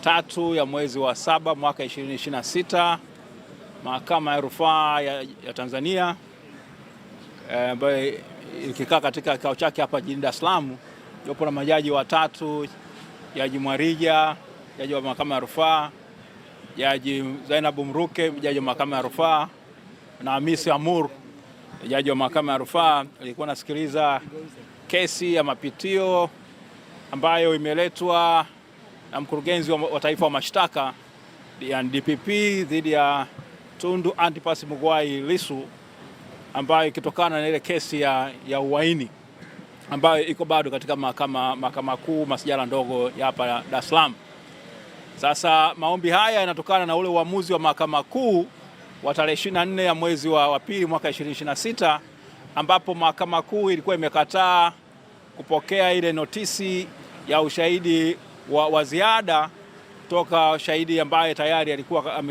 3 ya mwezi wa 7 mwaka 2026, Mahakama ya Rufaa ya Tanzania ambayo ikikaa katika kikao chake hapa jijini Dar es Salaam, jopo la majaji watatu, Jaji Mwarija, jaji wa Mahakama ya Rufaa, Jaji Zainabu Mruke, jaji wa Mahakama ya Rufaa, na Hamisi Amur, jaji wa Mahakama ya Rufaa, alikuwa nasikiliza kesi ya mapitio ambayo imeletwa na mkurugenzi wa taifa wa mashtaka ya DPP dhidi ya Tundu Antipas Mugwai Lissu, ambayo ikitokana na ile kesi ya uhaini ambayo iko bado katika mahakama kuu masijala ndogo ya hapa Dar es Salaam. Sasa maombi haya yanatokana na ule uamuzi wa mahakama kuu wa tarehe 24 ya mwezi wa pili mwaka 2026, ambapo mahakama kuu ilikuwa imekataa kupokea ile notisi ya ushahidi wa ziada toka shahidi ambaye tayari alikuwa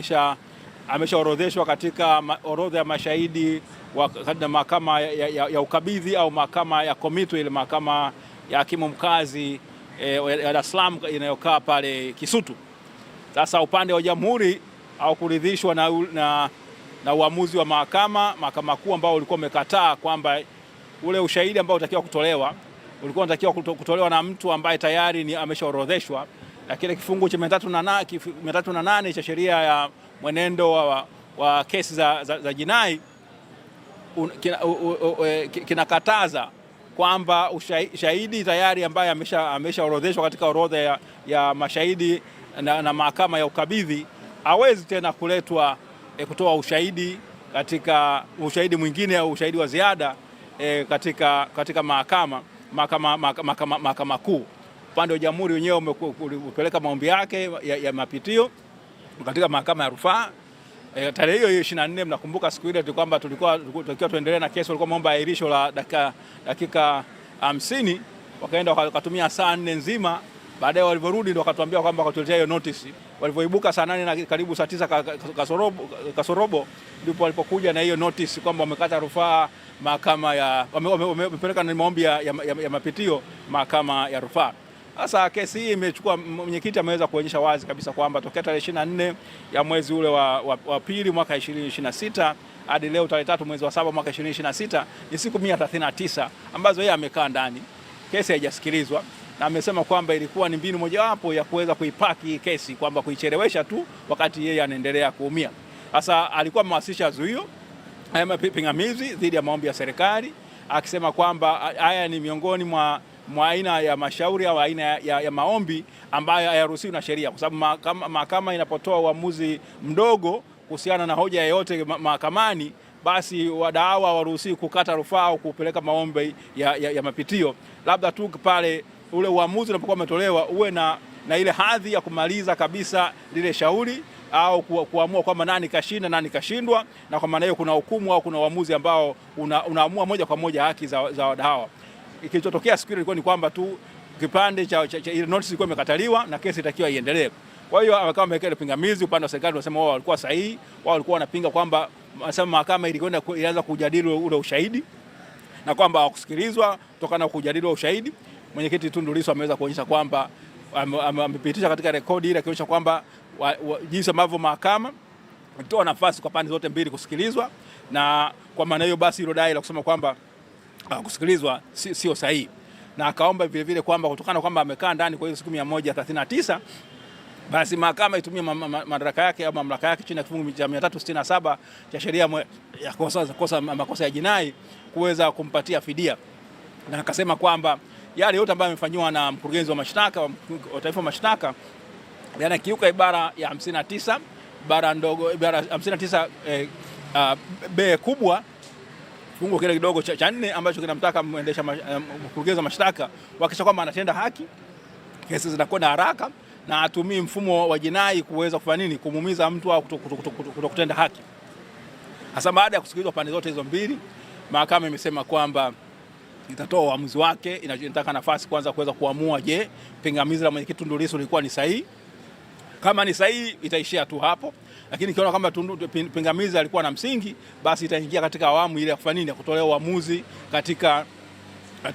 ameshaorodheshwa katika orodha ya mashahidi wa mahakama ya ukabidhi au mahakama ya Komitu, ile mahakama ya hakimu mkazi ya Dar es Salaam inayokaa pale Kisutu. Sasa upande wa jamhuri au kuridhishwa na uamuzi wa mahakama kuu ambao ulikuwa umekataa kwamba ule ushahidi ambao unatakiwa kutolewa ulikuwa unatakiwa kutolewa na mtu ambaye tayari ni ameshaorodheshwa na kile kifungu cha 308 cha sheria ya mwenendo wa kesi za jinai kinakataza kwamba shahidi tayari ambaye ameshaorodheshwa katika orodha ya mashahidi na mahakama ya ukabidhi hawezi tena kuletwa kutoa ushahidi katika ushahidi mwingine au ushahidi wa ziada katika mahakama kuu. Upande wa jamhuri wenyewe umepeleka maombi yake ya mapitio katika mahakama ya rufaa. Tarehe hiyo 24, mnakumbuka siku ile kwamba tulikuwa tuendelee na kesi, walikuwa maomba ahirisho la dakika 50, wakaenda wakatumia saa 4 nzima. Baadaye walivyorudi ndio wakatuambia kwamba wakatuletea hiyo notice. Walivyoibuka saa 8 na karibu saa 9 kasorobo ndipo walipokuja na hiyo notice kwamba wamekata rufaa mahakama ya wamepeleka na maombi ya mapitio mahakama ya rufaa. Sasa kesi hii imechukua, mwenyekiti ameweza kuonyesha wazi kabisa kwamba tokea tarehe 24 ya mwezi ule wa pili mwaka 2026 hadi leo tarehe 3 mwezi wa 7 mwaka 2026 ni siku 139 ambazo yeye amekaa ndani, kesi haijasikilizwa, na amesema kwamba ilikuwa ni mbinu mojawapo ya kuweza kuipaki kesi, kwamba kuichelewesha tu wakati yeye anaendelea kuumia. Sasa alikuwa amewasilisha zuio pingamizi dhidi ya maombi ya serikali, akisema kwamba haya ni miongoni mwa aina ya mashauri au aina ya maombi ambayo hayaruhusiwi na sheria, kwa sababu mahakama inapotoa uamuzi mdogo kuhusiana na hoja yoyote mahakamani, basi wadau hawaruhusiwi kukata rufaa au kupeleka maombi ya mapitio, labda tu pale ule uamuzi unapokuwa umetolewa uwe na ile hadhi ya kumaliza kabisa lile shauri au kuamua kwamba nani kashinda nani kashindwa, na kwa maana hiyo kuna hukumu au kuna uamuzi ambao unaamua moja kwa moja haki za wadau. Kilichotokea siku ile ilikuwa ni kwamba tu kipande cha ile notice ilikuwa imekataliwa na kesi itakiwa iendelee. Kwa hiyo kama wameweka pingamizi, upande wa serikali wanasema wao walikuwa sahihi, wao walikuwa wanapinga kwamba mahakama ilianza kujadili ule ushahidi na kwamba hawakusikilizwa kutokana na kujadili ushahidi. Mwenyekiti Tundu Lissu ameweza kuonyesha kwamba amepitisha katika rekodi ile akionyesha kwamba jinsi ambavyo mahakama ilitoa nafasi kwa pande zote mbili kusikilizwa, na kwa maana hiyo basi hilo dai la kusema kwamba kusikilizwa sio sahihi, na akaomba vile vile kwamba kutokana kwamba amekaa ndani kwa hiyo siku 139 basi mahakama itumie madaraka yake au mamlaka yake chini ya kifungu cha 367 cha sheria ya makosa ya jinai kuweza kumpatia fidia, na akasema kwamba yale yote ambayo yamefanywa na mkurugenzi wa mashtaka wa taifa mashtaka yanakiuka ibara ya 59 ibara ndogo ibara 59 b kubwa fungu kile kidogo cha 4 ambacho kinamtaka muendesha mkurugenzi wa mashtaka kuhakikisha kwamba anatenda haki, kesi zinakwenda haraka na atumii mfumo wa jinai kuweza kufanya nini, kumuumiza mtu au kutokutenda haki. Hasa baada ya kusikilizwa pande zote hizo mbili, mahakama imesema kwamba itatoa uamuzi wake. Inataka nafasi kwanza kuweza kuamua, je, pingamizi la mwenyekiti Tundu Lissu lilikuwa ni sahihi? Kama ni sahihi itaishia tu hapo, lakini ikiona kama pingamizi alikuwa na msingi, basi itaingia katika awamu ile ya kufanya nini, kutolea uamuzi katika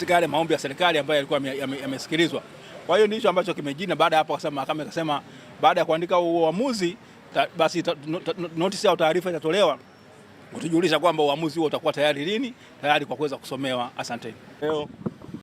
yale maombi ya serikali ambayo yalikuwa yamesikilizwa. Kwa hiyo ndicho ambacho kimejiri, na baada ya hapo akasema mahakama ikasema baada ya kuandika uamuzi basi notice au taarifa itatolewa kutujulisha kwamba uamuzi huo utakuwa tayari lini, tayari kwa kuweza kusomewa. Asante. Leo